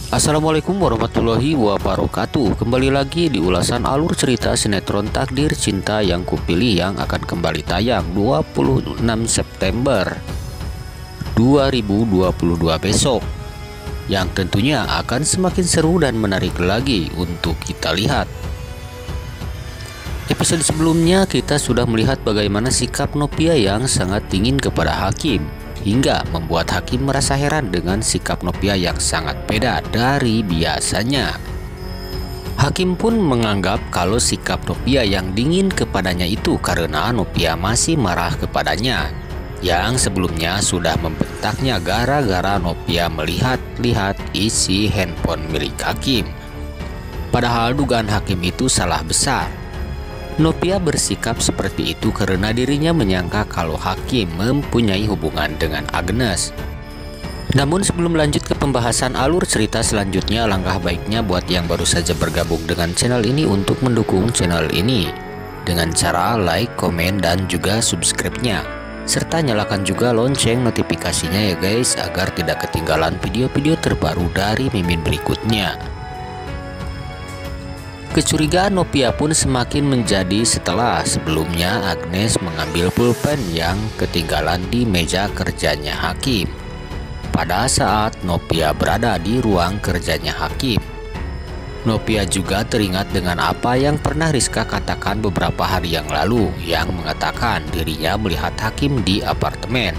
Assalamualaikum warahmatullahi wabarakatuh. Kembali lagi di ulasan alur cerita sinetron Takdir Cinta yang Kupilih yang akan kembali tayang 26 September 2022 besok, yang tentunya akan semakin seru dan menarik lagi untuk kita lihat. Episode sebelumnya kita sudah melihat bagaimana sikap Nopia yang sangat dingin kepada Hakim, hingga membuat Hakim merasa heran dengan sikap Nopia yang sangat beda dari biasanya. Hakim pun menganggap kalau sikap Nopia yang dingin kepadanya itu karena Nopia masih marah kepadanya, yang sebelumnya sudah membentaknya gara-gara Nopia melihat-lihat isi handphone milik Hakim. Padahal dugaan Hakim itu salah besar. Nopia bersikap seperti itu karena dirinya menyangka kalau Hakim mempunyai hubungan dengan Agnes. Namun sebelum lanjut ke pembahasan alur cerita selanjutnya, alangkah baiknya buat yang baru saja bergabung dengan channel ini untuk mendukung channel ini dengan cara like, komen, dan juga subscribe-nya, serta nyalakan juga lonceng notifikasinya ya guys, agar tidak ketinggalan video-video terbaru dari Mimin berikutnya. Kecurigaan Nopia pun semakin menjadi setelah sebelumnya Agnes mengambil pulpen yang ketinggalan di meja kerjanya Hakim pada saat Nopia berada di ruang kerjanya Hakim. Nopia juga teringat dengan apa yang pernah Rizka katakan beberapa hari yang lalu, yang mengatakan dirinya melihat Hakim di apartemen.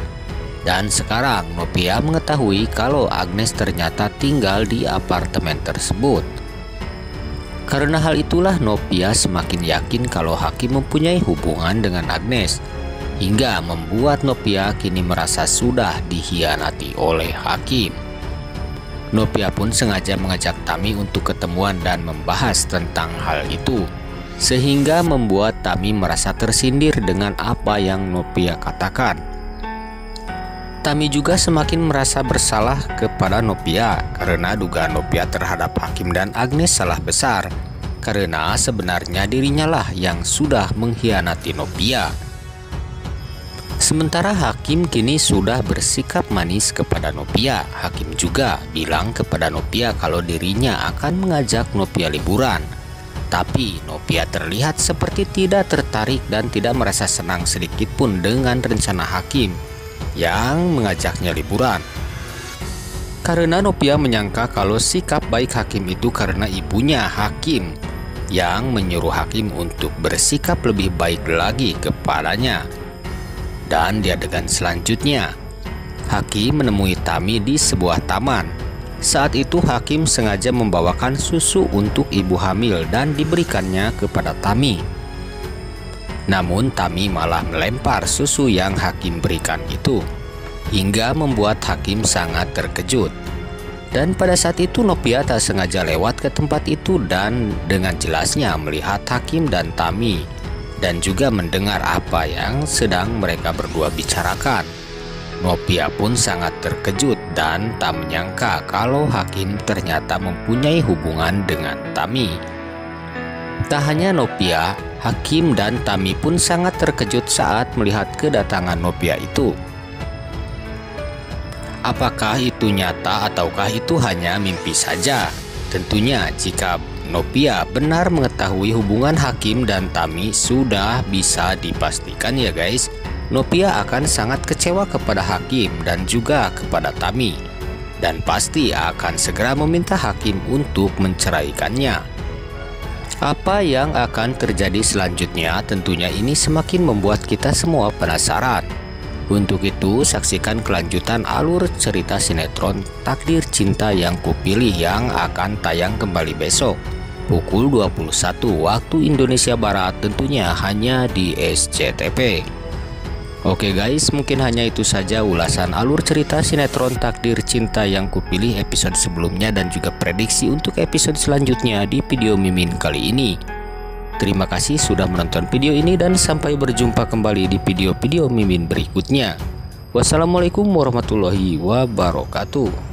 Dan sekarang Nopia mengetahui kalau Agnes ternyata tinggal di apartemen tersebut. Karena hal itulah Nopia semakin yakin kalau Hakim mempunyai hubungan dengan Agnes, hingga membuat Nopia kini merasa sudah dikhianati oleh Hakim. Nopia pun sengaja mengajak Tami untuk ketemuan dan membahas tentang hal itu, sehingga membuat Tami merasa tersindir dengan apa yang Nopia katakan. Tami juga semakin merasa bersalah kepada Nopia karena dugaan Nopia terhadap Hakim dan Agnes salah besar, karena sebenarnya dirinya lah yang sudah mengkhianati Nopia. Sementara Hakim kini sudah bersikap manis kepada Nopia. Hakim juga bilang kepada Nopia kalau dirinya akan mengajak Nopia liburan, tapi Nopia terlihat seperti tidak tertarik dan tidak merasa senang sedikit pun dengan rencana Hakim yang mengajaknya liburan. Karena Nopia menyangka kalau sikap baik Hakim itu karena ibunya Hakim yang menyuruh Hakim untuk bersikap lebih baik lagi kepadanya. Dan di adegan selanjutnya, Hakim menemui Tami di sebuah taman. Saat itu Hakim sengaja membawakan susu untuk ibu hamil dan diberikannya kepada Tami. Namun Tami malah melempar susu yang Hakim berikan itu, hingga membuat Hakim sangat terkejut. Dan pada saat itu Nopia tak sengaja lewat ke tempat itu dan dengan jelasnya melihat Hakim dan Tami, dan juga mendengar apa yang sedang mereka berdua bicarakan. Nopia pun sangat terkejut dan tak menyangka kalau Hakim ternyata mempunyai hubungan dengan Tami. Tak hanya Nopia, Hakim dan Tami pun sangat terkejut saat melihat kedatangan Nopia itu. Apakah itu nyata ataukah itu hanya mimpi saja? Tentunya jika Nopia benar mengetahui hubungan Hakim dan Tami sudah bisa dipastikan ya guys, Nopia akan sangat kecewa kepada Hakim dan juga kepada Tami, dan pasti akan segera meminta Hakim untuk menceraikannya. Apa yang akan terjadi selanjutnya tentunya ini semakin membuat kita semua penasaran. Untuk itu saksikan kelanjutan alur cerita sinetron Takdir Cinta yang Kupilih yang akan tayang kembali besok pukul 21 waktu Indonesia Barat, tentunya hanya di SCTV. Oke guys, mungkin hanya itu saja ulasan alur cerita sinetron Takdir Cinta yang Kupilih episode sebelumnya dan juga prediksi untuk episode selanjutnya di video Mimin kali ini. Terima kasih sudah menonton video ini dan sampai berjumpa kembali di video-video Mimin berikutnya. Wassalamualaikum warahmatullahi wabarakatuh.